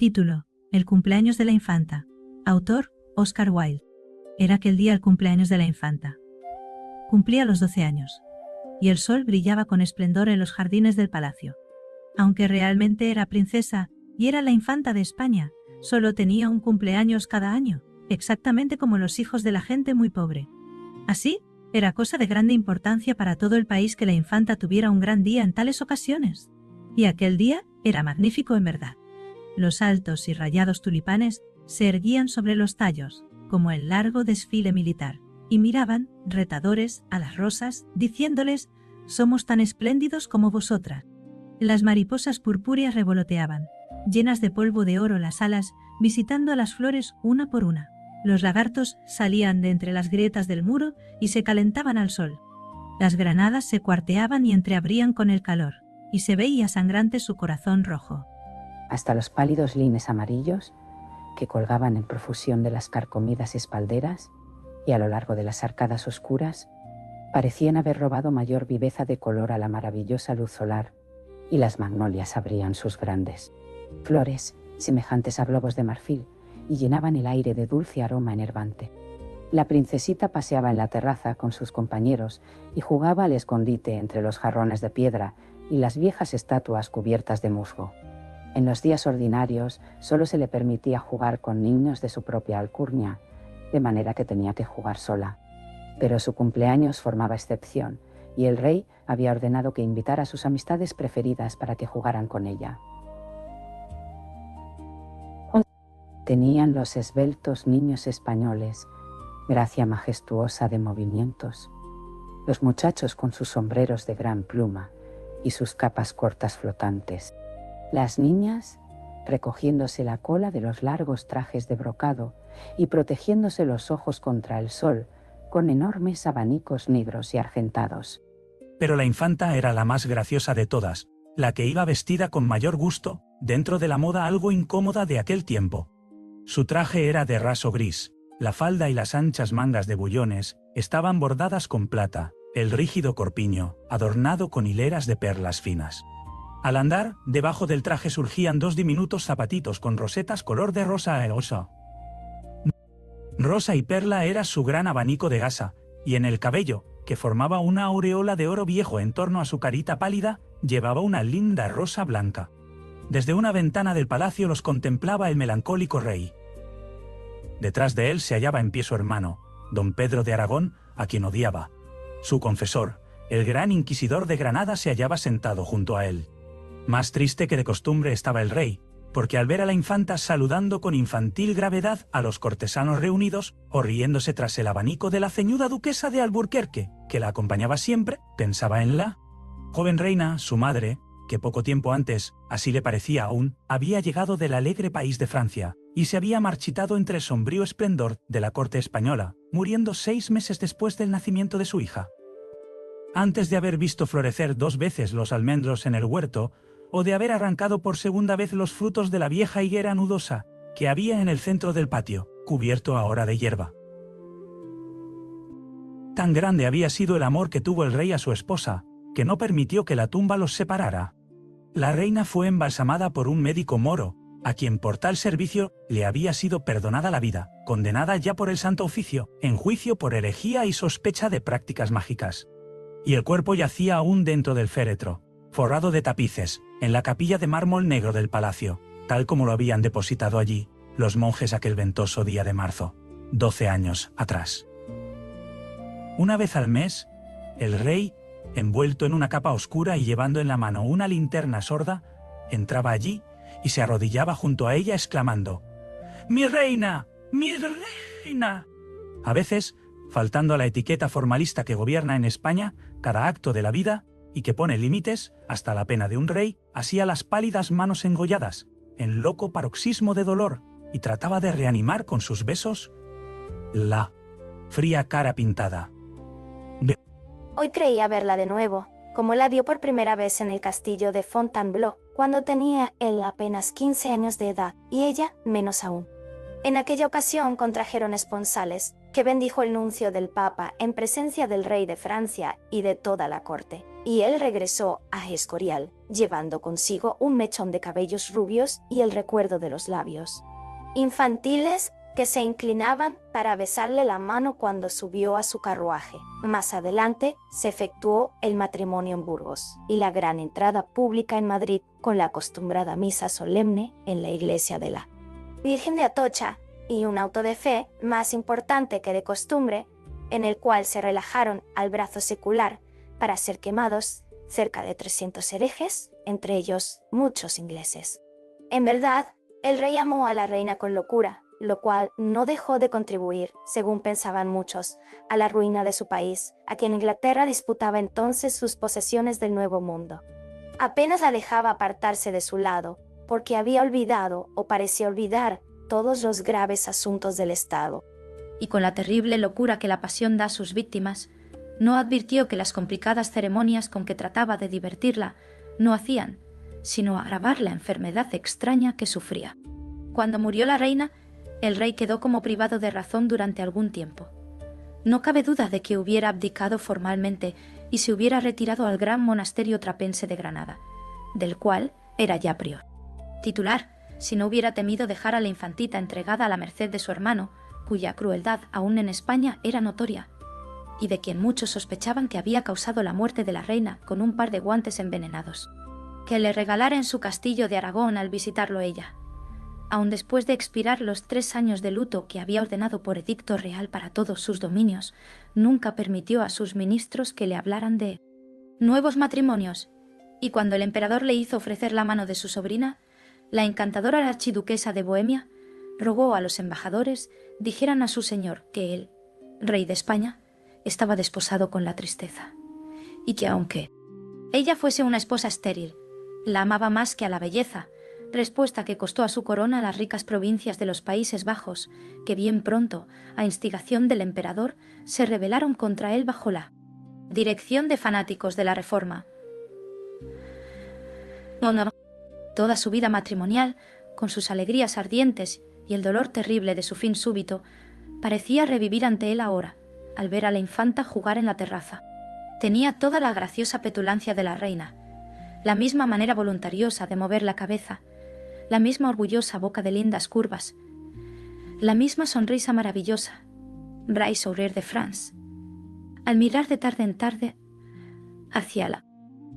Título: El cumpleaños de la infanta. Autor: Oscar Wilde. Era aquel día el cumpleaños de la infanta. Cumplía los 12 años. Y el sol brillaba con esplendor en los jardines del palacio. Aunque realmente era princesa, y era la infanta de España, solo tenía un cumpleaños cada año, exactamente como los hijos de la gente muy pobre. Así, era cosa de grande importancia para todo el país que la infanta tuviera un gran día en tales ocasiones. Y aquel día era magnífico en verdad. Los altos y rayados tulipanes se erguían sobre los tallos, como el largo desfile militar, y miraban, retadores, a las rosas, diciéndoles: «Somos tan espléndidos como vosotras». Las mariposas purpúreas revoloteaban, llenas de polvo de oro las alas, visitando a las flores una por una. Los lagartos salían de entre las grietas del muro y se calentaban al sol. Las granadas se cuarteaban y entreabrían con el calor, y se veía sangrante su corazón rojo. Hasta los pálidos lines amarillos que colgaban en profusión de las carcomidas espalderas y a lo largo de las arcadas oscuras parecían haber robado mayor viveza de color a la maravillosa luz solar, y las magnolias abrían sus grandes flores semejantes a globos de marfil y llenaban el aire de dulce aroma enervante. La princesita paseaba en la terraza con sus compañeros y jugaba al escondite entre los jarrones de piedra y las viejas estatuas cubiertas de musgo. En los días ordinarios solo se le permitía jugar con niños de su propia alcurnia, de manera que tenía que jugar sola. Pero su cumpleaños formaba excepción, y el rey había ordenado que invitara a sus amistades preferidas para que jugaran con ella. Tenían los esbeltos niños españoles gracia majestuosa de movimientos, los muchachos con sus sombreros de gran pluma y sus capas cortas flotantes, las niñas recogiéndose la cola de los largos trajes de brocado y protegiéndose los ojos contra el sol con enormes abanicos negros y argentados. Pero la infanta era la más graciosa de todas, la que iba vestida con mayor gusto, dentro de la moda algo incómoda de aquel tiempo. Su traje era de raso gris, la falda y las anchas mangas de bullones estaban bordadas con plata, el rígido corpiño, adornado con hileras de perlas finas. Al andar, debajo del traje surgían dos diminutos zapatitos con rosetas color de rosa aerosa. Rosa y perla era su gran abanico de gasa, y en el cabello, que formaba una aureola de oro viejo en torno a su carita pálida, llevaba una linda rosa blanca. Desde una ventana del palacio los contemplaba el melancólico rey. Detrás de él se hallaba en pie su hermano, don Pedro de Aragón, a quien odiaba. Su confesor, el gran inquisidor de Granada, se hallaba sentado junto a él. Más triste que de costumbre estaba el rey, porque al ver a la infanta saludando con infantil gravedad a los cortesanos reunidos o riéndose tras el abanico de la ceñuda duquesa de Alburquerque, que la acompañaba siempre, pensaba en la joven reina, su madre, que poco tiempo antes, así le parecía aún, había llegado del alegre país de Francia, y se había marchitado entre el sombrío esplendor de la corte española, muriendo 6 meses después del nacimiento de su hija. Antes de haber visto florecer 2 veces los almendros en el huerto, o de haber arrancado por segunda vez los frutos de la vieja higuera nudosa que había en el centro del patio, cubierto ahora de hierba. Tan grande había sido el amor que tuvo el rey a su esposa, que no permitió que la tumba los separara. La reina fue embalsamada por un médico moro, a quien por tal servicio le había sido perdonada la vida, condenada ya por el Santo Oficio, en juicio por herejía y sospecha de prácticas mágicas. Y el cuerpo yacía aún dentro del féretro, forrado de tapices, en la capilla de mármol negro del palacio, tal como lo habían depositado allí los monjes aquel ventoso día de marzo, 12 años atrás. Una vez al mes, el rey, envuelto en una capa oscura y llevando en la mano una linterna sorda, entraba allí y se arrodillaba junto a ella exclamando: ¡Mi reina! ¡Mi reina! A veces, faltando a la etiqueta formalista que gobierna en España cada acto de la vida y que pone límites hasta la pena de un rey, asía las pálidas manos engolladas, en loco paroxismo de dolor, y trataba de reanimar con sus besos la fría cara pintada. Hoy creía verla de nuevo, como la dio por primera vez en el castillo de Fontainebleau, cuando tenía él apenas 15 años de edad y ella menos aún. En aquella ocasión contrajeron esponsales, que bendijo el nuncio del Papa en presencia del rey de Francia y de toda la corte, y él regresó a Escorial, llevando consigo un mechón de cabellos rubios y el recuerdo de los labios infantiles que se inclinaban para besarle la mano cuando subió a su carruaje. Más adelante se efectuó el matrimonio en Burgos y la gran entrada pública en Madrid con la acostumbrada misa solemne en la iglesia de la Virgen de Atocha y un auto de fe más importante que de costumbre, en el cual se relajaron al brazo secular para ser quemados cerca de 300 herejes, entre ellos muchos ingleses. En verdad, el rey amó a la reina con locura, lo cual no dejó de contribuir, según pensaban muchos, a la ruina de su país, a quien Inglaterra disputaba entonces sus posesiones del Nuevo Mundo. Apenas la dejaba apartarse de su lado, porque había olvidado o parecía olvidar todos los graves asuntos del Estado. Y con la terrible locura que la pasión da a sus víctimas, no advirtió que las complicadas ceremonias con que trataba de divertirla no hacían, sino agravar la enfermedad extraña que sufría. Cuando murió la reina, el rey quedó como privado de razón durante algún tiempo. No cabe duda de que hubiera abdicado formalmente y se hubiera retirado al gran monasterio trapense de Granada, del cual era ya prior. Titular, si no hubiera temido dejar a la infantita entregada a la merced de su hermano, cuya crueldad aún en España era notoria, y de quien muchos sospechaban que había causado la muerte de la reina con un par de guantes envenenados, que le regalara en su castillo de Aragón al visitarlo ella. Aun después de expirar los 3 años de luto que había ordenado por edicto real para todos sus dominios, nunca permitió a sus ministros que le hablaran de nuevos matrimonios, y cuando el emperador le hizo ofrecer la mano de su sobrina, la encantadora archiduquesa de Bohemia rogó a los embajadores dijeran a su señor que él, rey de España, estaba desposado con la tristeza, y que aunque ella fuese una esposa estéril, la amaba más que a la belleza, respuesta que costó a su corona las ricas provincias de los Países Bajos, que bien pronto, a instigación del emperador, se rebelaron contra él bajo la dirección de fanáticos de la Reforma. Toda su vida matrimonial, con sus alegrías ardientes y el dolor terrible de su fin súbito, parecía revivir ante él ahora, al ver a la infanta jugar en la terraza. Tenía toda la graciosa petulancia de la reina, la misma manera voluntariosa de mover la cabeza, la misma orgullosa boca de lindas curvas, la misma sonrisa maravillosa, Bray Sourire de France, al mirar de tarde en tarde hacia la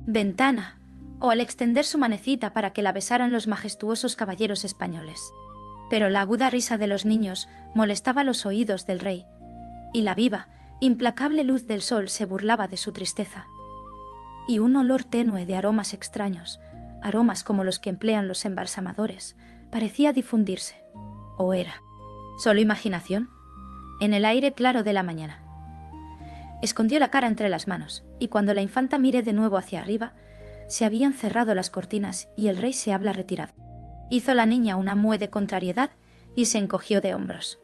ventana o al extender su manecita para que la besaran los majestuosos caballeros españoles. Pero la aguda risa de los niños molestaba los oídos del rey, y la viva, implacable luz del sol se burlaba de su tristeza. Y un olor tenue de aromas extraños, aromas como los que emplean los embalsamadores, parecía difundirse. ¿O era solo imaginación? En el aire claro de la mañana. Escondió la cara entre las manos, y cuando la infanta miré de nuevo hacia arriba, se habían cerrado las cortinas y el rey se había retirado. Hizo la niña una mue de contrariedad y se encogió de hombros.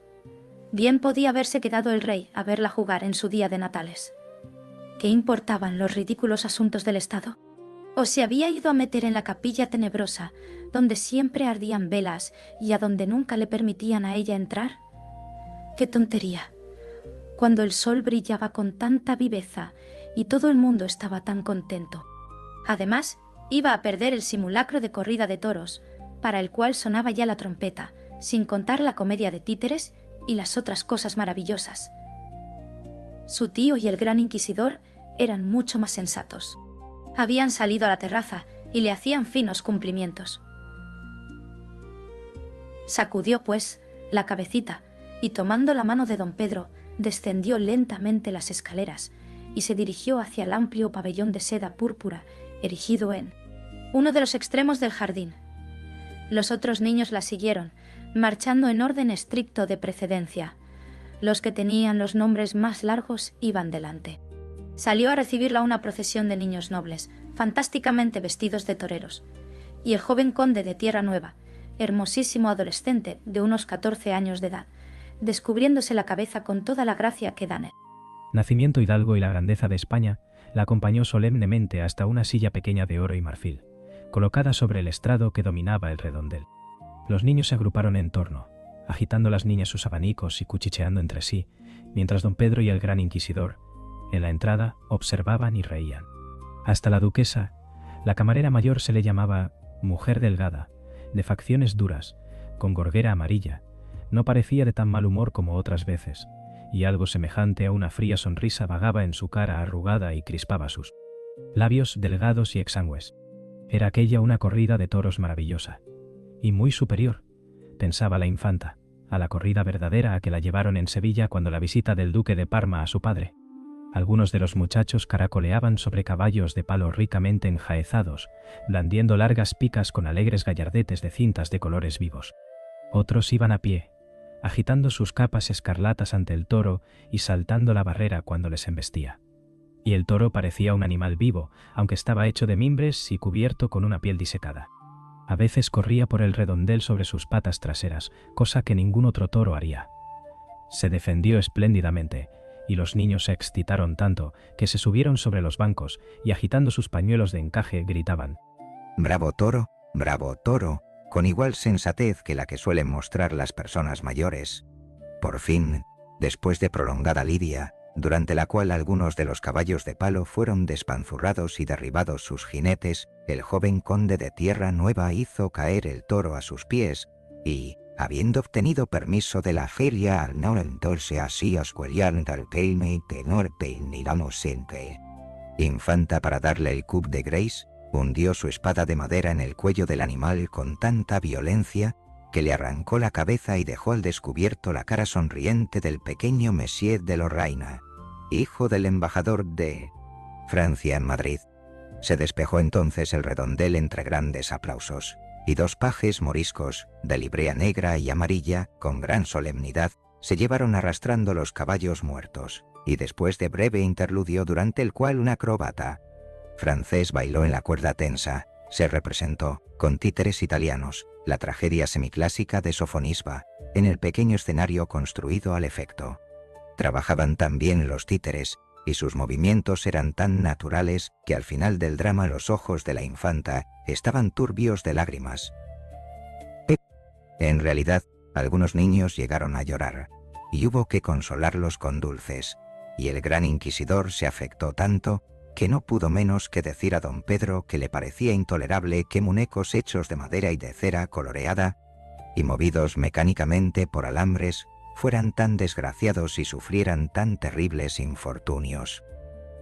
Bien podía haberse quedado el rey a verla jugar en su día de natales. ¿Qué importaban los ridículos asuntos del Estado? ¿O se había ido a meter en la capilla tenebrosa, donde siempre ardían velas y a donde nunca le permitían a ella entrar? ¡Qué tontería! Cuando el sol brillaba con tanta viveza y todo el mundo estaba tan contento. Además, iba a perder el simulacro de corrida de toros, para el cual sonaba ya la trompeta, sin contar la comedia de títeres y las otras cosas maravillosas. Su tío y el gran inquisidor eran mucho más sensatos. Habían salido a la terraza y le hacían finos cumplimientos. Sacudió, pues, la cabecita y tomando la mano de don Pedro, descendió lentamente las escaleras y se dirigió hacia el amplio pabellón de seda púrpura erigido en uno de los extremos del jardín. Los otros niños la siguieron, marchando en orden estricto de precedencia. Los que tenían los nombres más largos iban delante. Salió a recibirla una procesión de niños nobles, fantásticamente vestidos de toreros, y el joven conde de Tierra Nueva, hermosísimo adolescente de unos 14 años de edad, descubriéndose la cabeza con toda la gracia que dan él. Nacimiento hidalgo y la grandeza de España la acompañó solemnemente hasta una silla pequeña de oro y marfil, colocada sobre el estrado que dominaba el redondel. Los niños se agruparon en torno, agitando las niñas sus abanicos y cuchicheando entre sí, mientras don Pedro y el gran inquisidor, en la entrada, observaban y reían. Hasta la duquesa, la camarera mayor, se le llamaba mujer delgada, de facciones duras, con gorguera amarilla, no parecía de tan mal humor como otras veces, y algo semejante a una fría sonrisa vagaba en su cara arrugada y crispaba sus labios delgados y exangües. Era aquella una corrida de toros maravillosa, y muy superior, pensaba la infanta, a la corrida verdadera a que la llevaron en Sevilla cuando la visita del duque de Parma a su padre. Algunos de los muchachos caracoleaban sobre caballos de palo ricamente enjaezados, blandiendo largas picas con alegres gallardetes de cintas de colores vivos. Otros iban a pie, agitando sus capas escarlatas ante el toro y saltando la barrera cuando les embestía. Y el toro parecía un animal vivo, aunque estaba hecho de mimbres y cubierto con una piel disecada. A veces corría por el redondel sobre sus patas traseras, cosa que ningún otro toro haría. Se defendió espléndidamente, y los niños se excitaron tanto que se subieron sobre los bancos y agitando sus pañuelos de encaje gritaban: «¡Bravo toro!», con igual sensatez que la que suelen mostrar las personas mayores. Por fin, después de prolongada lidia, durante la cual algunos de los caballos de palo fueron despanzurrados y derribados sus jinetes, el joven conde de Tierra Nueva hizo caer el toro a sus pies y, habiendo obtenido permiso de la feria al no entonces así ascuelian al peine y tenor peiniramos siempre. Infanta, para darle el coup de grace, hundió su espada de madera en el cuello del animal con tanta violencia que le arrancó la cabeza y dejó al descubierto la cara sonriente del pequeño Monsieur de Lorraine, hijo del embajador de Francia en Madrid. Se despejó entonces el redondel entre grandes aplausos, y dos pajes moriscos, de librea negra y amarilla, con gran solemnidad, se llevaron arrastrando los caballos muertos, y después de breve interludio durante el cual un acróbata francés bailó en la cuerda tensa, se representó, con títeres italianos, la tragedia semiclásica de Sofonisba, en el pequeño escenario construido al efecto. Trabajaban tan bien los títeres, y sus movimientos eran tan naturales que al final del drama los ojos de la infanta estaban turbios de lágrimas. En realidad, algunos niños llegaron a llorar, y hubo que consolarlos con dulces, y el gran inquisidor se afectó tanto que no pudo menos que decir a don Pedro que le parecía intolerable que muñecos hechos de madera y de cera coloreada, y movidos mecánicamente por alambres, fueran tan desgraciados y sufrieran tan terribles infortunios.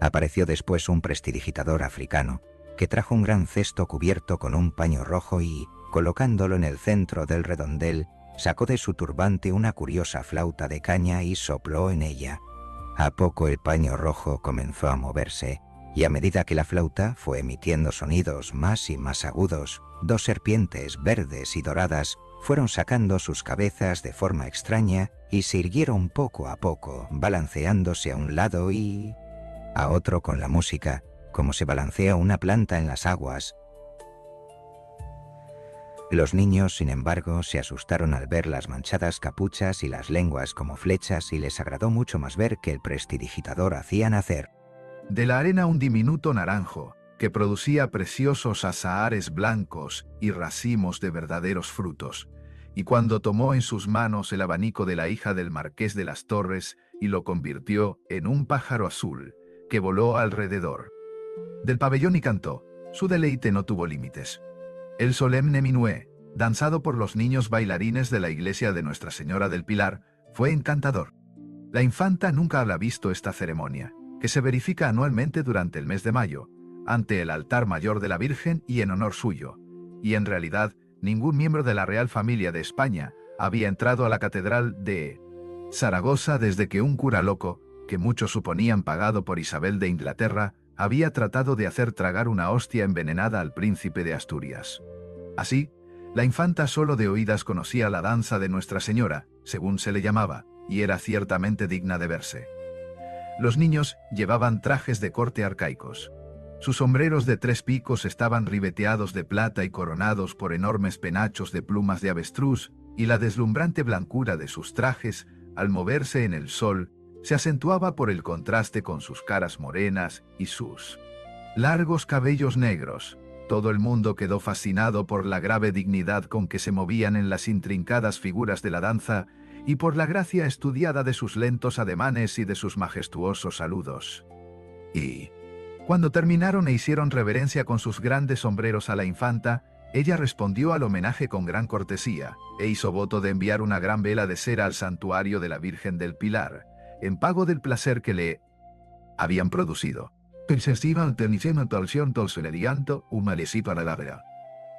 Apareció después un prestidigitador africano, que trajo un gran cesto cubierto con un paño rojo y, colocándolo en el centro del redondel, sacó de su turbante una curiosa flauta de caña y sopló en ella. A poco el paño rojo comenzó a moverse, y a medida que la flauta fue emitiendo sonidos más y más agudos, dos serpientes verdes y doradas fueron sacando sus cabezas de forma extraña y se irguieron poco a poco, balanceándose a un lado y a otro con la música, como se balancea una planta en las aguas. Los niños, sin embargo, se asustaron al ver las manchadas capuchas y las lenguas como flechas, y les agradó mucho más ver que el prestidigitador hacía nacer de la arena un diminuto naranjo, que producía preciosos azahares blancos y racimos de verdaderos frutos, y cuando tomó en sus manos el abanico de la hija del marqués de las Torres y lo convirtió en un pájaro azul, que voló alrededor del pabellón y cantó, su deleite no tuvo límites. El solemne minué, danzado por los niños bailarines de la iglesia de Nuestra Señora del Pilar, fue encantador. La infanta nunca había visto esta ceremonia, que se verifica anualmente durante el mes de mayo, ante el altar mayor de la Virgen y en honor suyo, y en realidad ningún miembro de la Real Familia de España había entrado a la catedral de Zaragoza desde que un cura loco, que muchos suponían pagado por Isabel de Inglaterra, había tratado de hacer tragar una hostia envenenada al príncipe de Asturias. Así, la infanta solo de oídas conocía la danza de Nuestra Señora, según se le llamaba, y era ciertamente digna de verse. Los niños llevaban trajes de corte arcaicos. Sus sombreros de 3 picos estaban ribeteados de plata y coronados por enormes penachos de plumas de avestruz, y la deslumbrante blancura de sus trajes, al moverse en el sol, se acentuaba por el contraste con sus caras morenas y sus largos cabellos negros. Todo el mundo quedó fascinado por la grave dignidad con que se movían en las intrincadas figuras de la danza, y por la gracia estudiada de sus lentos ademanes y de sus majestuosos saludos. Y, cuando terminaron e hicieron reverencia con sus grandes sombreros a la infanta, ella respondió al homenaje con gran cortesía, e hizo voto de enviar una gran vela de cera al santuario de la Virgen del Pilar, en pago del placer que le habían producido.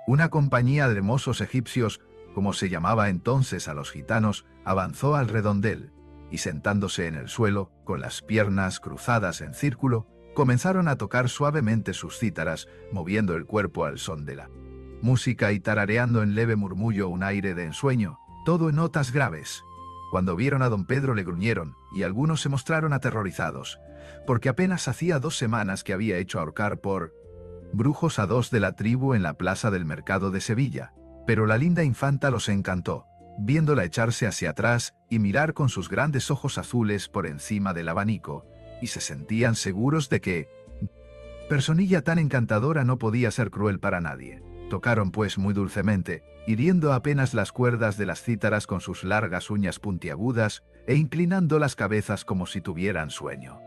Una compañía de hermosos egipcios, como se llamaba entonces a los gitanos, avanzó al redondel, y sentándose en el suelo, con las piernas cruzadas en círculo, comenzaron a tocar suavemente sus cítaras, moviendo el cuerpo al son de la música y tarareando en leve murmullo un aire de ensueño, todo en notas graves. Cuando vieron a don Pedro le gruñeron, y algunos se mostraron aterrorizados, porque apenas hacía 2 semanas que había hecho ahorcar por brujos a 2 de la tribu en la plaza del mercado de Sevilla. Pero la linda infanta los encantó, viéndola echarse hacia atrás y mirar con sus grandes ojos azules por encima del abanico, y se sentían seguros de que personilla tan encantadora no podía ser cruel para nadie. Tocaron pues muy dulcemente, hiriendo apenas las cuerdas de las cítaras con sus largas uñas puntiagudas e inclinando las cabezas como si tuvieran sueño.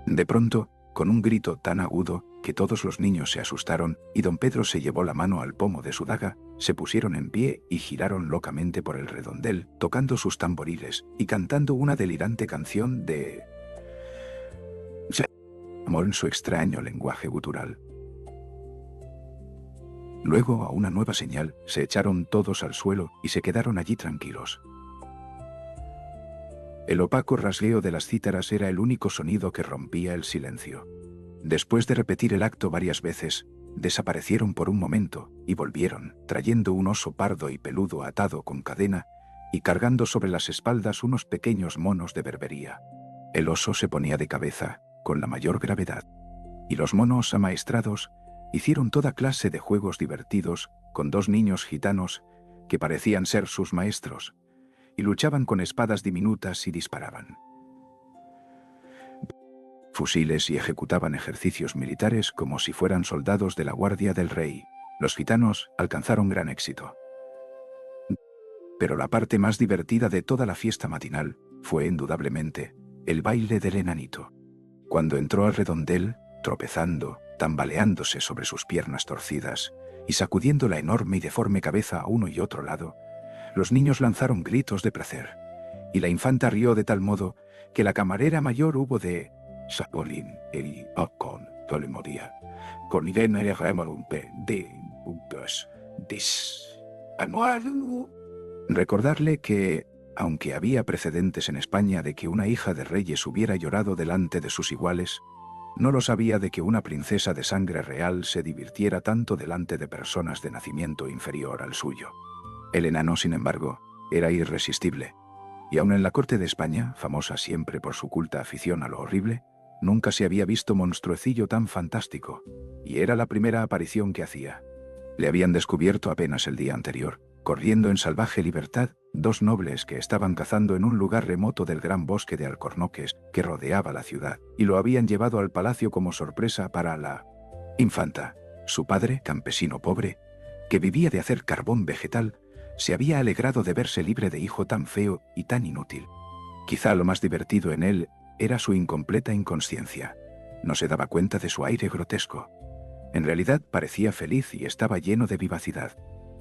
De pronto, con un grito tan agudo que todos los niños se asustaron y don Pedro se llevó la mano al pomo de su daga, se pusieron en pie y giraron locamente por el redondel, tocando sus tamboriles y cantando una delirante canción de amor en su extraño lenguaje gutural. Luego, a una nueva señal, se echaron todos al suelo y se quedaron allí tranquilos. El opaco rasgueo de las cítaras era el único sonido que rompía el silencio. Después de repetir el acto varias veces, desaparecieron por un momento y volvieron, trayendo un oso pardo y peludo atado con cadena y cargando sobre las espaldas unos pequeños monos de berbería. El oso se ponía de cabeza, con la mayor gravedad, y los monos amaestrados hicieron toda clase de juegos divertidos con 2 niños gitanos que parecían ser sus maestros, y luchaban con espadas diminutas y disparaban fusiles y ejecutaban ejercicios militares como si fueran soldados de la guardia del rey. Los gitanos alcanzaron gran éxito. Pero la parte más divertida de toda la fiesta matinal fue indudablemente el baile del enanito. Cuando entró al redondel, tropezando, tambaleándose sobre sus piernas torcidas y sacudiendo la enorme y deforme cabeza a uno y otro lado, los niños lanzaron gritos de placer, y la infanta rió de tal modo que la camarera mayor hubo de Sapolin y Ocon Tolemoría, con Irene Remalumpe de Buntos Dis Anual. Recordarle que, aunque había precedentes en España de que una hija de reyes hubiera llorado delante de sus iguales, no lo sabía de que una princesa de sangre real se divirtiera tanto delante de personas de nacimiento inferior al suyo. El enano, sin embargo, era irresistible, y aun en la corte de España, famosa siempre por su culta afición a lo horrible, nunca se había visto monstruecillo tan fantástico, y era la primera aparición que hacía. Le habían descubierto apenas el día anterior, corriendo en salvaje libertad, 2 nobles que estaban cazando en un lugar remoto del gran bosque de alcornoques que rodeaba la ciudad, y lo habían llevado al palacio como sorpresa para la infanta. Su padre, campesino pobre, que vivía de hacer carbón vegetal, se había alegrado de verse libre de hijo tan feo y tan inútil. Quizá lo más divertido en él era su incompleta inconsciencia. No se daba cuenta de su aire grotesco. En realidad parecía feliz y estaba lleno de vivacidad.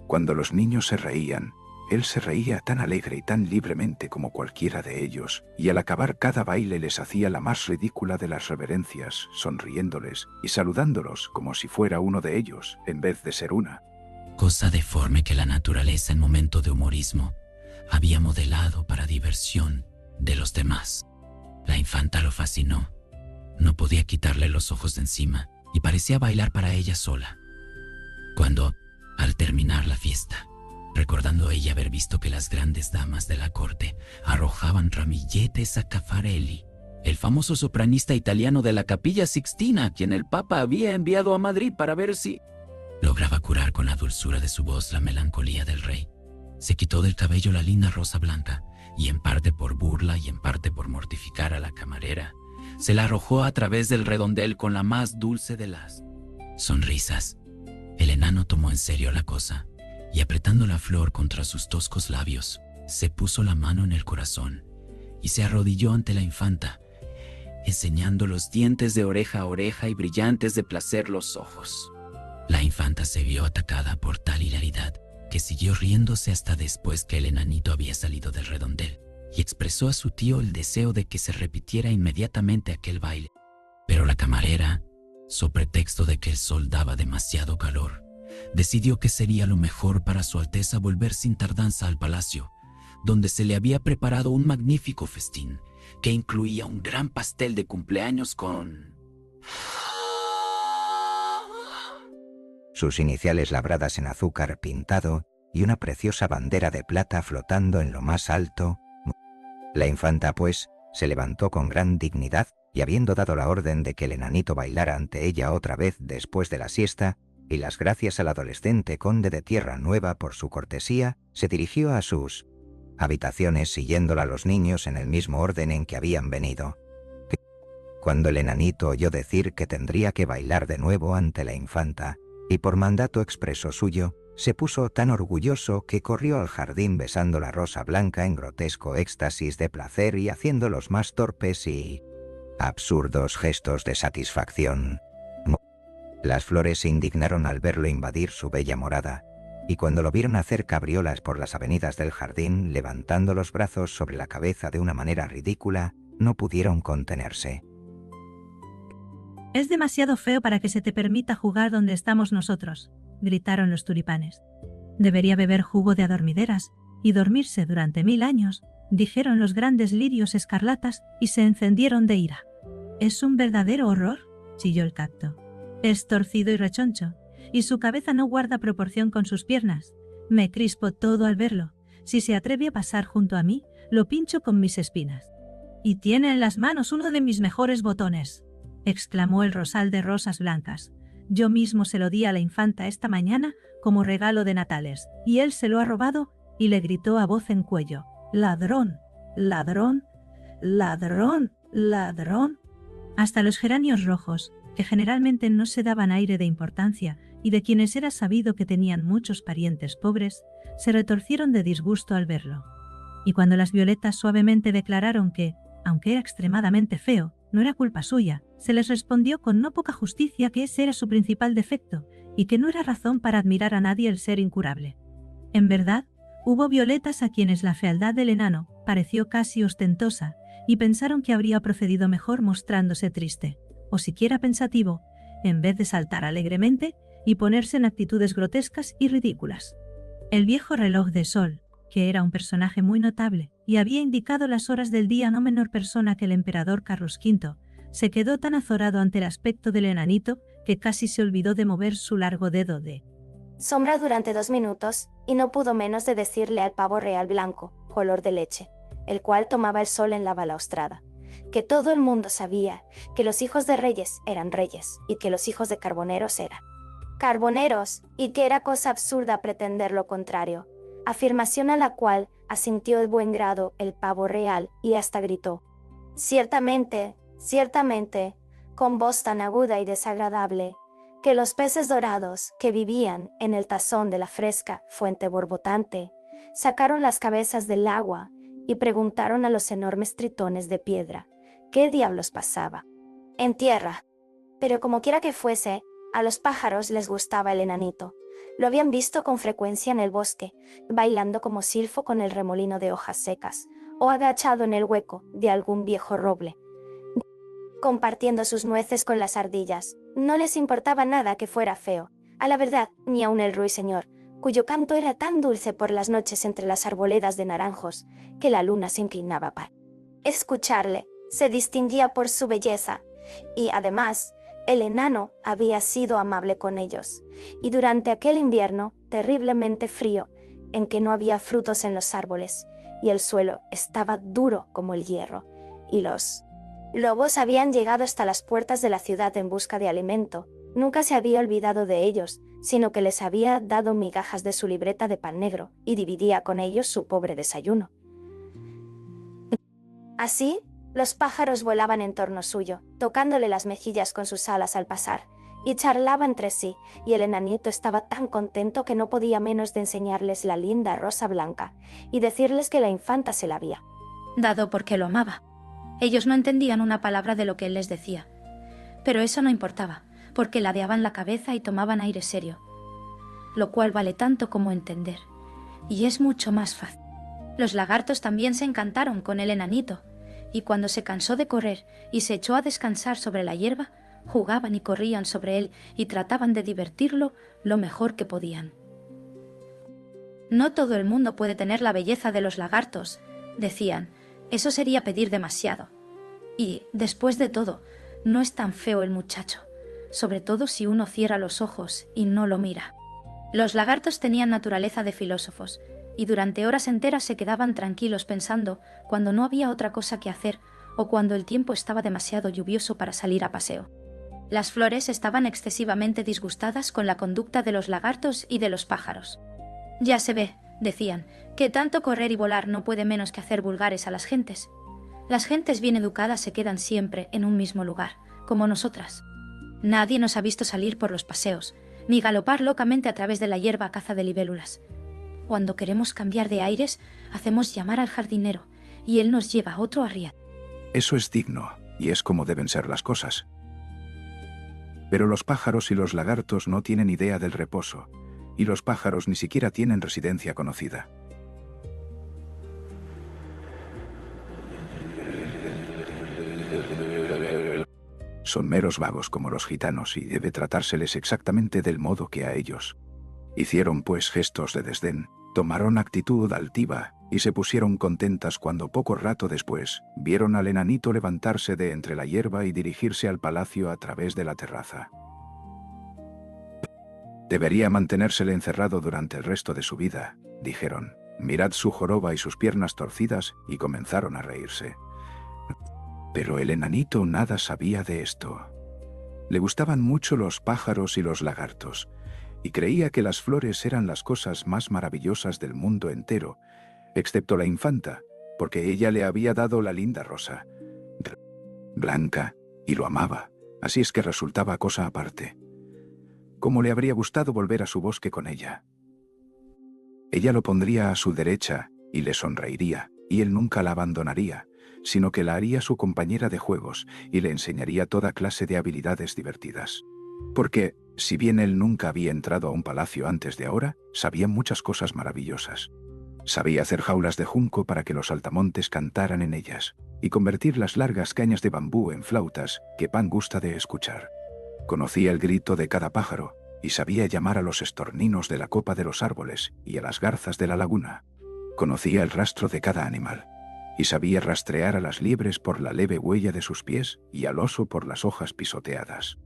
Cuando los niños se reían, él se reía tan alegre y tan libremente como cualquiera de ellos, y al acabar cada baile les hacía la más ridícula de las reverencias, sonriéndoles y saludándolos como si fuera uno de ellos, en vez de ser una cosa deforme que la naturaleza en momento de humorismo había modelado para diversión de los demás. La infanta lo fascinó. No podía quitarle los ojos de encima y parecía bailar para ella sola. Cuando, al terminar la fiesta, recordando ella haber visto que las grandes damas de la corte arrojaban ramilletes a Caffarelli, el famoso sopranista italiano de la Capilla Sixtina, quien el Papa había enviado a Madrid para ver si lograba curar con la dulzura de su voz la melancolía del rey, se quitó del cabello la linda rosa blanca y, en parte por burla y en parte por mortificar a la camarera, se la arrojó a través del redondel con la más dulce de las sonrisas. El enano tomó en serio la cosa y, apretando la flor contra sus toscos labios, se puso la mano en el corazón y se arrodilló ante la infanta, enseñando los dientes de oreja a oreja y brillantes de placer los ojos. La infanta se vio atacada por tal hilaridad que siguió riéndose hasta después que el enanito había salido del redondel y expresó a su tío el deseo de que se repitiera inmediatamente aquel baile. Pero la camarera, so pretexto de que el sol daba demasiado calor, decidió que sería lo mejor para su Alteza volver sin tardanza al palacio, donde se le había preparado un magnífico festín que incluía un gran pastel de cumpleaños con sus iniciales labradas en azúcar pintado y una preciosa bandera de plata flotando en lo más alto. La infanta, pues, se levantó con gran dignidad y, habiendo dado la orden de que el enanito bailara ante ella otra vez después de la siesta, y las gracias al adolescente conde de Tierra Nueva por su cortesía, se dirigió a sus habitaciones siguiéndola a los niños en el mismo orden en que habían venido. Cuando el enanito oyó decir que tendría que bailar de nuevo ante la infanta, y por mandato expreso suyo, se puso tan orgulloso que corrió al jardín besando la rosa blanca en grotesco éxtasis de placer y haciendo los más torpes y absurdos gestos de satisfacción. Las flores se indignaron al verlo invadir su bella morada, y cuando lo vieron hacer cabriolas por las avenidas del jardín, levantando los brazos sobre la cabeza de una manera ridícula, no pudieron contenerse. «Es demasiado feo para que se te permita jugar donde estamos nosotros», gritaron los tulipanes. «Debería beber jugo de adormideras y dormirse durante 1000 años», dijeron los grandes lirios escarlatas y se encendieron de ira. «Es un verdadero horror», chilló el cacto. «Es torcido y rechoncho, y su cabeza no guarda proporción con sus piernas. Me crispo todo al verlo. Si se atreve a pasar junto a mí, lo pincho con mis espinas». «Y tiene en las manos uno de mis mejores botones», exclamó el rosal de rosas blancas. «Yo mismo se lo di a la infanta esta mañana como regalo de Natales, y él se lo ha robado», y le gritó a voz en cuello: «¡Ladrón! ¡Ladrón! ¡Ladrón! ¡Ladrón!». Hasta los geranios rojos, que generalmente no se daban aire de importancia y de quienes era sabido que tenían muchos parientes pobres, se retorcieron de disgusto al verlo. Y cuando las violetas suavemente declararon que, aunque era extremadamente feo, no era culpa suya, se les respondió con no poca justicia que ese era su principal defecto y que no era razón para admirar a nadie el ser incurable. En verdad, hubo violetas a quienes la fealdad del enano pareció casi ostentosa y pensaron que habría procedido mejor mostrándose triste, o siquiera pensativo, en vez de saltar alegremente y ponerse en actitudes grotescas y ridículas. El viejo reloj de sol, que era un personaje muy notable y había indicado las horas del día no menor persona que el emperador Carlos V, se quedó tan azorado ante el aspecto del enanito que casi se olvidó de mover su largo dedo de sombra durante 2 minutos, y no pudo menos de decirle al pavo real blanco, color de leche, el cual tomaba el sol en la balaustrada, que todo el mundo sabía que los hijos de reyes eran reyes y que los hijos de carboneros eran carboneros, y que era cosa absurda pretender lo contrario, afirmación a la cual asintió de buen grado el pavo real y hasta gritó: «Ciertamente, ciertamente», con voz tan aguda y desagradable, que los peces dorados que vivían en el tazón de la fresca fuente borbotante sacaron las cabezas del agua y preguntaron a los enormes tritones de piedra qué diablos pasaba en tierra. Pero como quiera que fuese, a los pájaros les gustaba el enanito. Lo habían visto con frecuencia en el bosque, bailando como silfo con el remolino de hojas secas, o agachado en el hueco de algún viejo roble, compartiendo sus nueces con las ardillas. No les importaba nada que fuera feo, a la verdad, ni aun el ruiseñor, cuyo canto era tan dulce por las noches entre las arboledas de naranjos, que la luna se inclinaba para escucharle. Se distinguía por su belleza, y además, el enano había sido amable con ellos, y durante aquel invierno terriblemente frío, en que no había frutos en los árboles, y el suelo estaba duro como el hierro, y los lobos habían llegado hasta las puertas de la ciudad en busca de alimento, nunca se había olvidado de ellos, sino que les había dado migajas de su libreta de pan negro, y dividía con ellos su pobre desayuno. Así, los pájaros volaban en torno suyo, tocándole las mejillas con sus alas al pasar, y charlaba entre sí, y el enanito estaba tan contento que no podía menos de enseñarles la linda rosa blanca y decirles que la infanta se la había dado porque lo amaba. Ellos no entendían una palabra de lo que él les decía, pero eso no importaba, porque ladeaban la cabeza y tomaban aire serio, lo cual vale tanto como entender, y es mucho más fácil. Los lagartos también se encantaron con el enanito, y cuando se cansó de correr y se echó a descansar sobre la hierba, jugaban y corrían sobre él y trataban de divertirlo lo mejor que podían. No todo el mundo puede tener la belleza de los lagartos, decían, eso sería pedir demasiado. Y, después de todo, no es tan feo el muchacho, sobre todo si uno cierra los ojos y no lo mira. Los lagartos tenían naturaleza de filósofos, y durante horas enteras se quedaban tranquilos pensando cuando no había otra cosa que hacer o cuando el tiempo estaba demasiado lluvioso para salir a paseo. Las flores estaban excesivamente disgustadas con la conducta de los lagartos y de los pájaros. Ya se ve, decían, que tanto correr y volar no puede menos que hacer vulgares a las gentes. Las gentes bien educadas se quedan siempre en un mismo lugar, como nosotras. Nadie nos ha visto salir por los paseos, ni galopar locamente a través de la hierba a caza de libélulas. Cuando queremos cambiar de aires, hacemos llamar al jardinero, y él nos lleva a otro arriado. Eso es digno, y es como deben ser las cosas. Pero los pájaros y los lagartos no tienen idea del reposo, y los pájaros ni siquiera tienen residencia conocida. Son meros vagos como los gitanos y debe tratárseles exactamente del modo que a ellos. Hicieron pues gestos de desdén, tomaron actitud altiva y se pusieron contentas cuando poco rato después vieron al enanito levantarse de entre la hierba y dirigirse al palacio a través de la terraza. Debería mantenérsele encerrado durante el resto de su vida, dijeron. Mirad su joroba y sus piernas torcidas, y comenzaron a reírse. Pero el enanito nada sabía de esto. Le gustaban mucho los pájaros y los lagartos, y creía que las flores eran las cosas más maravillosas del mundo entero, excepto la infanta, porque ella le había dado la linda rosa, blanca, y lo amaba, así es que resultaba cosa aparte. ¿Cómo le habría gustado volver a su bosque con ella? Ella lo pondría a su derecha y le sonreiría, y él nunca la abandonaría, sino que la haría su compañera de juegos y le enseñaría toda clase de habilidades divertidas. Porque, si bien él nunca había entrado a un palacio antes de ahora, sabía muchas cosas maravillosas. Sabía hacer jaulas de junco para que los saltamontes cantaran en ellas, y convertir las largas cañas de bambú en flautas que Pan gusta de escuchar. Conocía el grito de cada pájaro, y sabía llamar a los estorninos de la copa de los árboles y a las garzas de la laguna. Conocía el rastro de cada animal, y sabía rastrear a las liebres por la leve huella de sus pies y al oso por las hojas pisoteadas.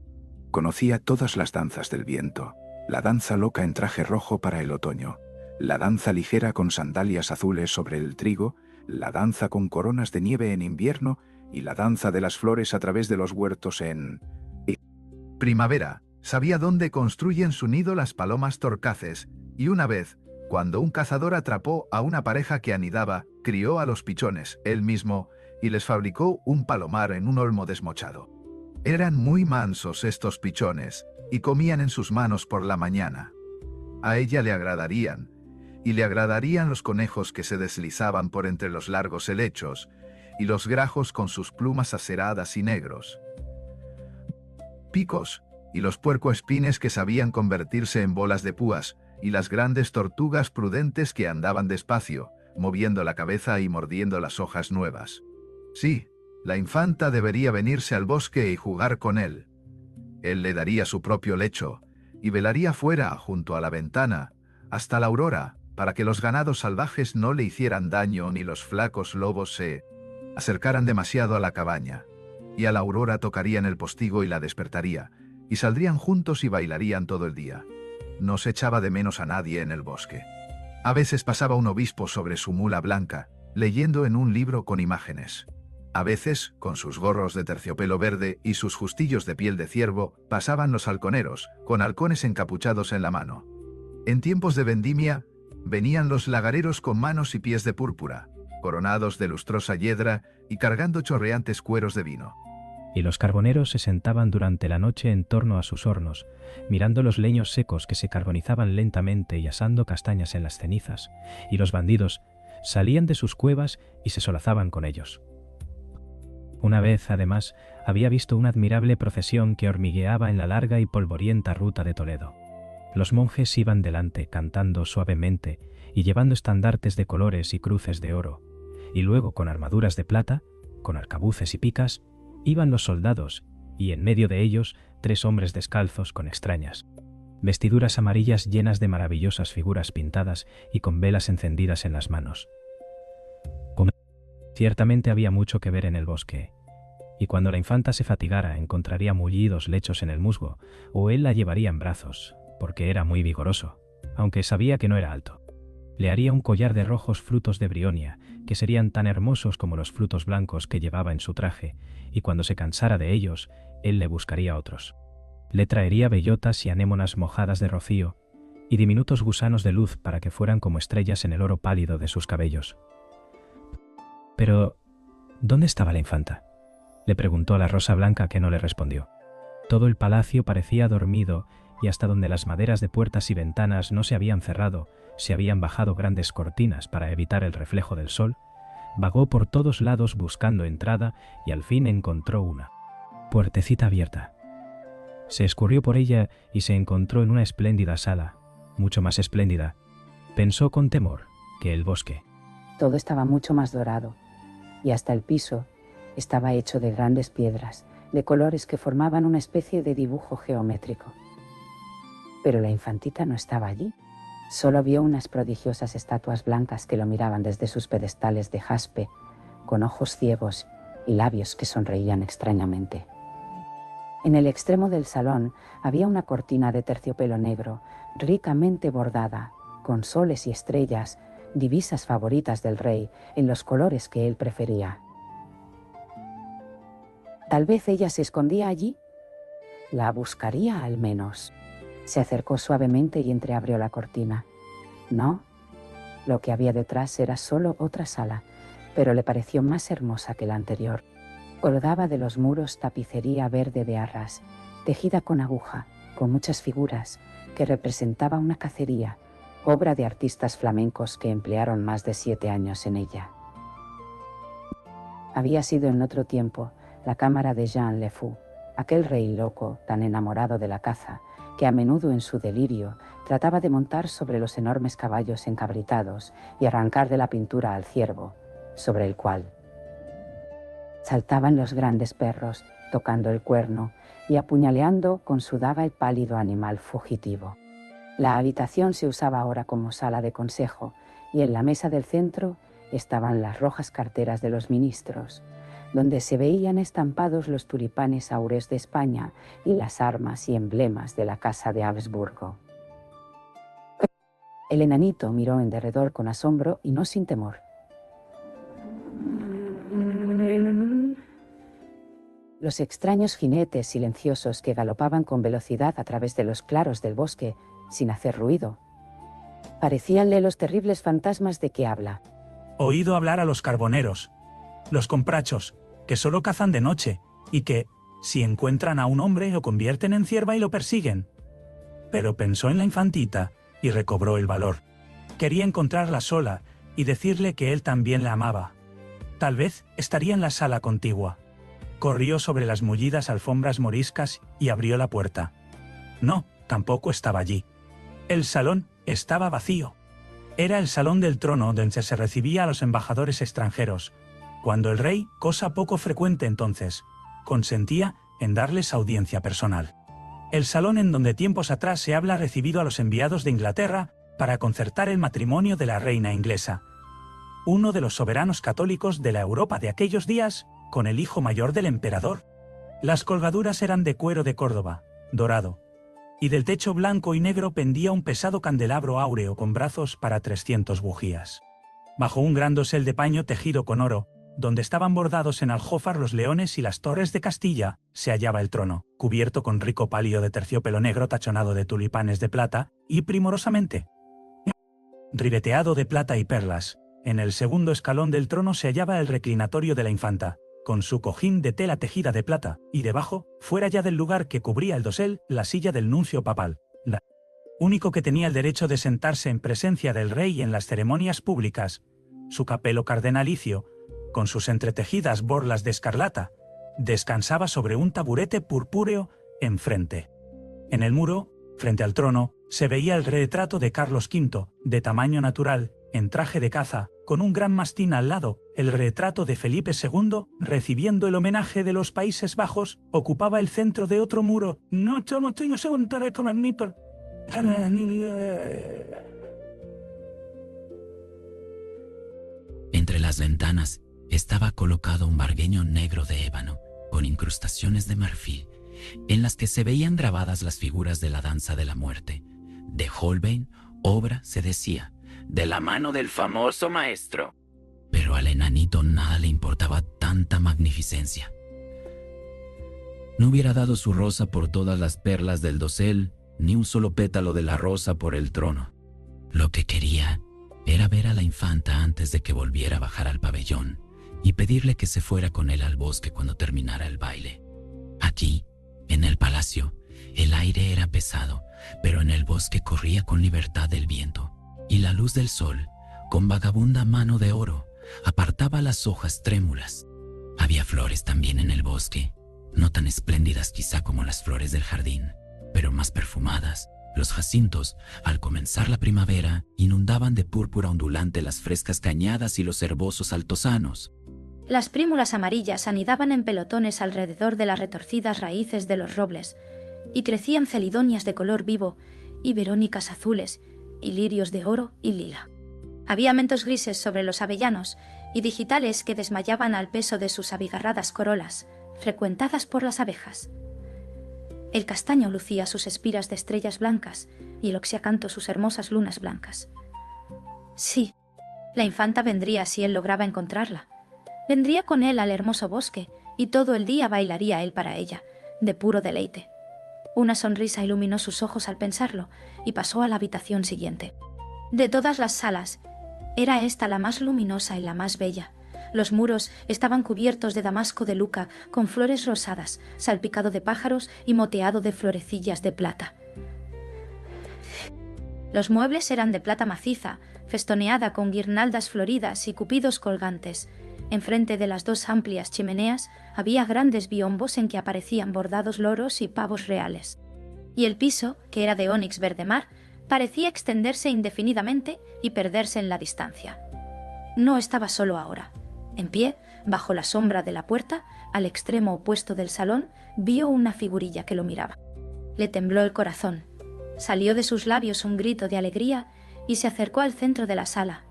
Conocía todas las danzas del viento, la danza loca en traje rojo para el otoño, la danza ligera con sandalias azules sobre el trigo, la danza con coronas de nieve en invierno y la danza de las flores a través de los huertos en primavera. Sabía dónde construyen su nido las palomas torcaces, y una vez, cuando un cazador atrapó a una pareja que anidaba, crió a los pichones él mismo y les fabricó un palomar en un olmo desmochado. Eran muy mansos estos pichones y comían en sus manos por la mañana. A ella le agradarían, y le agradarían los conejos que se deslizaban por entre los largos helechos y los grajos con sus plumas aceradas y negros picos, y los puercoespines que sabían convertirse en bolas de púas, y las grandes tortugas prudentes que andaban despacio, moviendo la cabeza y mordiendo las hojas nuevas. Sí, la infanta debería venirse al bosque y jugar con él. Él le daría su propio lecho, y velaría fuera, junto a la ventana, hasta la aurora, para que los ganados salvajes no le hicieran daño ni los flacos lobos se acercaran demasiado a la cabaña. Y a la aurora tocarían el postigo y la despertaría, y saldrían juntos y bailarían todo el día. No se echaba de menos a nadie en el bosque. A veces pasaba un obispo sobre su mula blanca, leyendo en un libro con imágenes. A veces, con sus gorros de terciopelo verde y sus justillos de piel de ciervo, pasaban los halconeros, con halcones encapuchados en la mano. En tiempos de vendimia, venían los lagareros con manos y pies de púrpura, coronados de lustrosa hiedra y cargando chorreantes cueros de vino. y los carboneros se sentaban durante la noche en torno a sus hornos, mirando los leños secos que se carbonizaban lentamente y asando castañas en las cenizas, y los bandidos salían de sus cuevas y se solazaban con ellos. Una vez, además, había visto una admirable procesión que hormigueaba en la larga y polvorienta ruta de Toledo. Los monjes iban delante, cantando suavemente y llevando estandartes de colores y cruces de oro, y luego, con armaduras de plata, con arcabuces y picas, iban los soldados, y en medio de ellos 3 hombres descalzos con extrañas vestiduras amarillas llenas de maravillosas figuras pintadas y con velas encendidas en las manos. Ciertamente había mucho que ver en el bosque, y cuando la infanta se fatigara encontraría mullidos lechos en el musgo, o él la llevaría en brazos, porque era muy vigoroso, aunque sabía que no era alto. Le haría un collar de rojos frutos de brionia, que serían tan hermosos como los frutos blancos que llevaba en su traje, y cuando se cansara de ellos, él le buscaría otros. Le traería bellotas y anémonas mojadas de rocío, y diminutos gusanos de luz para que fueran como estrellas en el oro pálido de sus cabellos. Pero, ¿dónde estaba la infanta?, le preguntó a la rosa blanca, que no le respondió. Todo el palacio parecía dormido, y hasta donde las maderas de puertas y ventanas no se habían cerrado, se habían bajado grandes cortinas para evitar el reflejo del sol. Vagó por todos lados buscando entrada y al fin encontró una puertecita abierta. Se escurrió por ella y se encontró en una espléndida sala, mucho más espléndida, pensó con temor, que el bosque. Todo estaba mucho más dorado, y hasta el piso estaba hecho de grandes piedras, de colores que formaban una especie de dibujo geométrico. Pero la infantita no estaba allí. Solo vio unas prodigiosas estatuas blancas que lo miraban desde sus pedestales de jaspe, con ojos ciegos y labios que sonreían extrañamente. En el extremo del salón había una cortina de terciopelo negro, ricamente bordada, con soles y estrellas, divisas favoritas del rey, en los colores que él prefería. Tal vez ella se escondía allí. La buscaría al menos. Se acercó suavemente y entreabrió la cortina. No, lo que había detrás era solo otra sala, pero le pareció más hermosa que la anterior. Colgaba de los muros tapicería verde de arras, tejida con aguja, con muchas figuras, que representaba una cacería, obra de artistas flamencos que emplearon más de 7 años en ella. Había sido en otro tiempo la cámara de Jean Le Fou, aquel rey loco, tan enamorado de la caza, que a menudo en su delirio trataba de montar sobre los enormes caballos encabritados y arrancar de la pintura al ciervo, sobre el cual saltaban los grandes perros, tocando el cuerno y apuñaleando con su daga el pálido animal fugitivo. La habitación se usaba ahora como sala de consejo, y en la mesa del centro estaban las rojas carteras de los ministros, donde se veían estampados los tulipanes áureos de España y las armas y emblemas de la casa de Habsburgo. El enanito miró en derredor con asombro y no sin temor. Los extraños jinetes silenciosos que galopaban con velocidad a través de los claros del bosque, sin hacer ruido, parecíanle los terribles fantasmas de que habla. Oído hablar a los carboneros, los comprachos, que solo cazan de noche, y que, si encuentran a un hombre, lo convierten en cierva y lo persiguen. Pero pensó en la infantita y recobró el valor. Quería encontrarla sola y decirle que él también la amaba. Tal vez estaría en la sala contigua. Corrió sobre las mullidas alfombras moriscas y abrió la puerta. No, tampoco estaba allí. El salón estaba vacío. Era el salón del trono donde se recibía a los embajadores extranjeros, cuando el rey, cosa poco frecuente entonces, consentía en darles audiencia personal. El salón en donde tiempos atrás se habla recibido a los enviados de Inglaterra para concertar el matrimonio de la reina inglesa, uno de los soberanos católicos de la Europa de aquellos días, con el hijo mayor del emperador. Las colgaduras eran de cuero de Córdoba, dorado, y del techo blanco y negro pendía un pesado candelabro áureo con brazos para 300 bujías. Bajo un gran dosel de paño tejido con oro, donde estaban bordados en aljófar los leones y las torres de Castilla, se hallaba el trono, cubierto con rico palio de terciopelo negro tachonado de tulipanes de plata, y primorosamente ribeteado de plata y perlas. En el segundo escalón del trono se hallaba el reclinatorio de la infanta, con su cojín de tela tejida de plata, y debajo, fuera ya del lugar que cubría el dosel, la silla del nuncio papal, la único que tenía el derecho de sentarse en presencia del rey en las ceremonias públicas, su capelo cardenalicio, con sus entretejidas borlas de escarlata, descansaba sobre un taburete purpúreo enfrente. En el muro, frente al trono, se veía el retrato de Carlos V, de tamaño natural, en traje de caza, con un gran mastín al lado. El retrato de Felipe II, recibiendo el homenaje de los Países Bajos, ocupaba el centro de otro muro. Entre las ventanas estaba colocado un vargueño negro de ébano, con incrustaciones de marfil, en las que se veían grabadas las figuras de la danza de la muerte. De Holbein, obra, se decía, de la mano del famoso maestro. Pero al enanito nada le importaba tanta magnificencia. No hubiera dado su rosa por todas las perlas del dosel, ni un solo pétalo de la rosa por el trono. Lo que quería era ver a la infanta antes de que volviera a bajar al pabellón y pedirle que se fuera con él al bosque cuando terminara el baile. Aquí, en el palacio, el aire era pesado, pero en el bosque corría con libertad el viento, y la luz del sol, con vagabunda mano de oro, apartaba las hojas trémulas. Había flores también en el bosque, no tan espléndidas quizá como las flores del jardín, pero más perfumadas. Los jacintos, al comenzar la primavera, inundaban de púrpura ondulante las frescas cañadas y los herbosos altosanos. Las prímulas amarillas anidaban en pelotones alrededor de las retorcidas raíces de los robles, y crecían celidonias de color vivo, y verónicas azules, y lirios de oro y lila. Había mentos grises sobre los avellanos, y digitales que desmayaban al peso de sus abigarradas corolas, frecuentadas por las abejas. El castaño lucía sus espiras de estrellas blancas, y el oxiacanto sus hermosas lunas blancas. Sí, la infanta vendría si él lograba encontrarla. Vendría con él al hermoso bosque, y todo el día bailaría él para ella, de puro deleite. Una sonrisa iluminó sus ojos al pensarlo, y pasó a la habitación siguiente. De todas las salas, era esta la más luminosa y la más bella. Los muros estaban cubiertos de damasco de Luca, con flores rosadas, salpicado de pájaros y moteado de florecillas de plata. Los muebles eran de plata maciza, festoneada con guirnaldas floridas y cupidos colgantes. Enfrente de las dos amplias chimeneas había grandes biombos en que aparecían bordados loros y pavos reales. Y el piso, que era de ónix verde mar, parecía extenderse indefinidamente y perderse en la distancia. No estaba solo ahora. En pie, bajo la sombra de la puerta, al extremo opuesto del salón, vio una figurilla que lo miraba. Le tembló el corazón. Salió de sus labios un grito de alegría y se acercó al centro de la sala,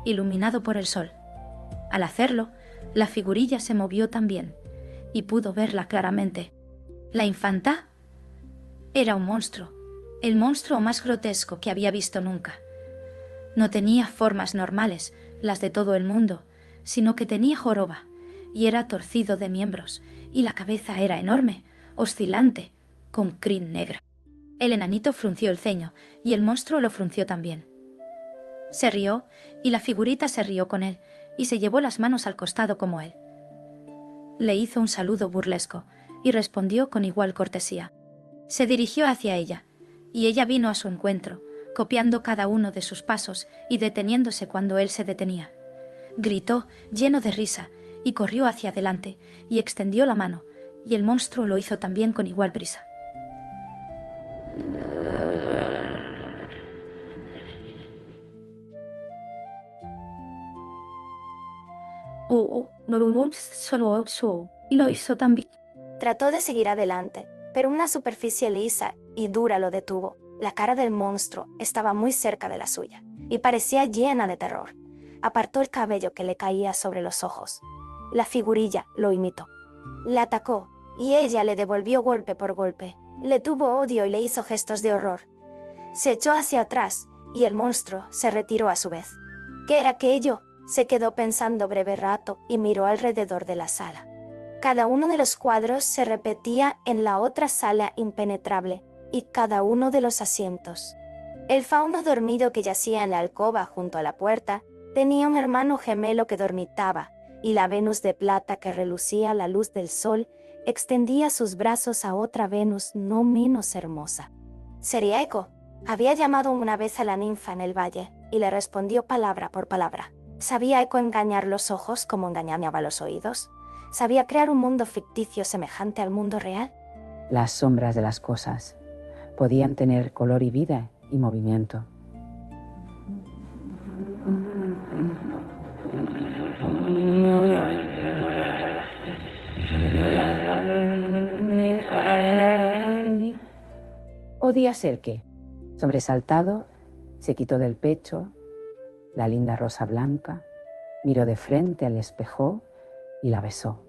iluminado por el sol. Al hacerlo, la figurilla se movió también, y pudo verla claramente. La infanta era un monstruo, el monstruo más grotesco que había visto nunca. No tenía formas normales, las de todo el mundo, sino que tenía joroba, y era torcido de miembros, y la cabeza era enorme, oscilante, con crin negra. El enanito frunció el ceño, y el monstruo lo frunció también. Se rió, y la figurita se rió con él, y se llevó las manos al costado como él. Le hizo un saludo burlesco, y respondió con igual cortesía. Se dirigió hacia ella, y ella vino a su encuentro, copiando cada uno de sus pasos y deteniéndose cuando él se detenía. Gritó, lleno de risa, y corrió hacia adelante, y extendió la mano, y el monstruo lo hizo también con igual prisa. Y lo hizo también. Trató de seguir adelante, pero una superficie lisa y dura lo detuvo. La cara del monstruo estaba muy cerca de la suya, y parecía llena de terror. Apartó el cabello que le caía sobre los ojos. La figurilla lo imitó. La atacó, y ella le devolvió golpe por golpe. Le tuvo odio y le hizo gestos de horror. Se echó hacia atrás, y el monstruo se retiró a su vez. ¿Qué era aquello? Se quedó pensando breve rato y miró alrededor de la sala. Cada uno de los cuadros se repetía en la otra sala impenetrable, y cada uno de los asientos. El fauno dormido que yacía en la alcoba junto a la puerta tenía un hermano gemelo que dormitaba, y la Venus de plata que relucía a la luz del sol extendía sus brazos a otra Venus no menos hermosa. Sería Eco. Había llamado una vez a la ninfa en el valle, y le respondió palabra por palabra. ¿Sabía Eco engañar los ojos como engañaba los oídos? ¿Sabía crear un mundo ficticio semejante al mundo real? Las sombras de las cosas podían tener color y vida y movimiento. Podía ser que, sobresaltado, se quitó del pecho la linda rosa blanca, miró de frente al espejo y la besó.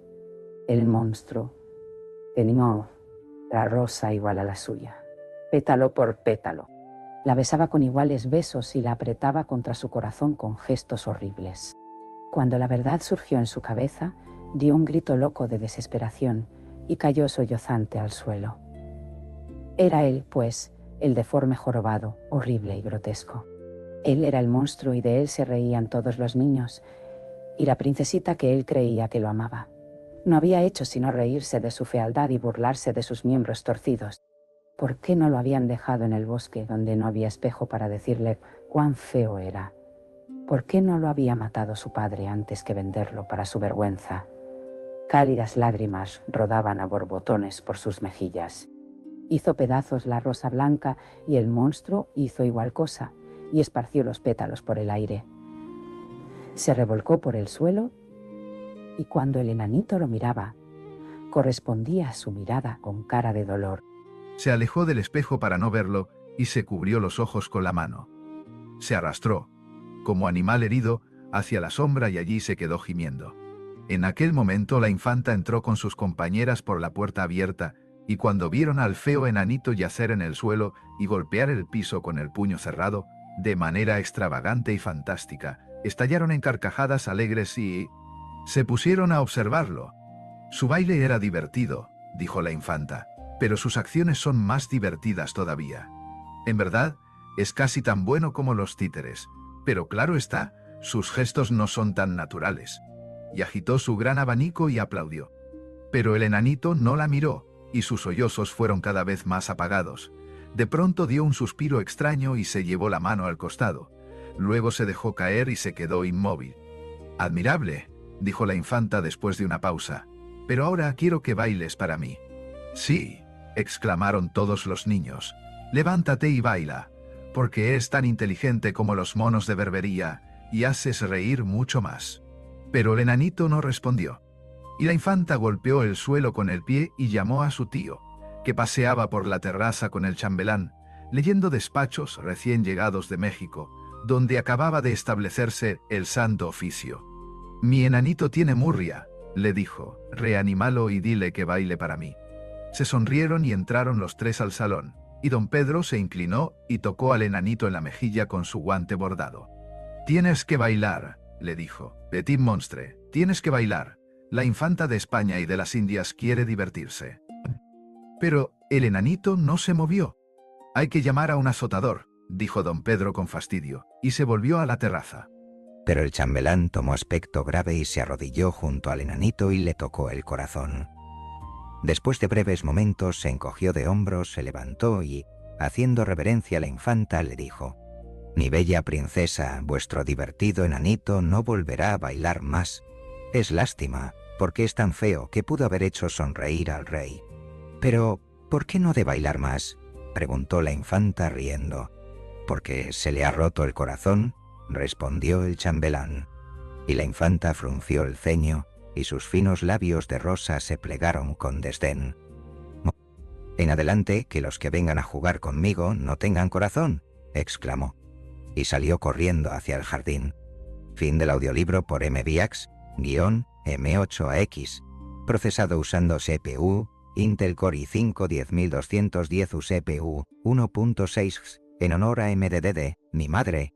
El monstruo tenía la rosa igual a la suya, pétalo por pétalo. La besaba con iguales besos y la apretaba contra su corazón con gestos horribles. Cuando la verdad surgió en su cabeza, dio un grito loco de desesperación y cayó sollozante al suelo. Era él, pues, el deforme jorobado, horrible y grotesco. Él era el monstruo y de él se reían todos los niños, y la princesita que él creía que lo amaba. No había hecho sino reírse de su fealdad y burlarse de sus miembros torcidos. ¿Por qué no lo habían dejado en el bosque donde no había espejo para decirle cuán feo era? ¿Por qué no lo había matado su padre antes que venderlo para su vergüenza? Cálidas lágrimas rodaban a borbotones por sus mejillas. Hizo pedazos la rosa blanca y el monstruo hizo igual cosa y esparció los pétalos por el aire. Se revolcó por el suelo y cuando el enanito lo miraba, correspondía a su mirada con cara de dolor. Se alejó del espejo para no verlo y se cubrió los ojos con la mano. Se arrastró, como animal herido, hacia la sombra y allí se quedó gimiendo. En aquel momento la infanta entró con sus compañeras por la puerta abierta y cuando vieron al feo enanito yacer en el suelo y golpear el piso con el puño cerrado, de manera extravagante y fantástica, estallaron en carcajadas alegres y se pusieron a observarlo. Su baile era divertido, dijo la infanta, pero sus acciones son más divertidas todavía. En verdad, es casi tan bueno como los títeres, pero claro está, sus gestos no son tan naturales. Y agitó su gran abanico y aplaudió. Pero el enanito no la miró, y sus sollozos fueron cada vez más apagados. De pronto dio un suspiro extraño y se llevó la mano al costado. Luego se dejó caer y se quedó inmóvil. «Admirable», dijo la infanta después de una pausa, «pero ahora quiero que bailes para mí». «Sí», exclamaron todos los niños, «levántate y baila, porque eres tan inteligente como los monos de Berbería y haces reír mucho más». Pero el enanito no respondió. Y la infanta golpeó el suelo con el pie y llamó a su tío, que paseaba por la terraza con el chambelán, leyendo despachos recién llegados de México, donde acababa de establecerse el santo oficio. «Mi enanito tiene murria», le dijo, «reanímalo y dile que baile para mí». Se sonrieron y entraron los tres al salón, y don Pedro se inclinó y tocó al enanito en la mejilla con su guante bordado. «Tienes que bailar», le dijo, «petit monstre, tienes que bailar. La infanta de España y de las Indias quiere divertirse». Pero el enanito no se movió. «Hay que llamar a un azotador», dijo don Pedro con fastidio, y se volvió a la terraza. Pero el chambelán tomó aspecto grave y se arrodilló junto al enanito y le tocó el corazón. Después de breves momentos se encogió de hombros, se levantó y, haciendo reverencia a la infanta, le dijo: «Mi bella princesa, vuestro divertido enanito no volverá a bailar más. Es lástima, porque es tan feo que pudo haber hecho sonreír al rey». «Pero, ¿por qué no ha de bailar más?», preguntó la infanta riendo. «Porque se le ha roto el corazón», respondió el chambelán. Y la infanta frunció el ceño y sus finos labios de rosa se plegaron con desdén. «En adelante, que los que vengan a jugar conmigo no tengan corazón», exclamó, y salió corriendo hacia el jardín. Fin del audiolibro por MVX, -M8AX, procesado usando CPU, Intel Core i5 10210 CPU 1.6, en honor a MDDD, mi madre,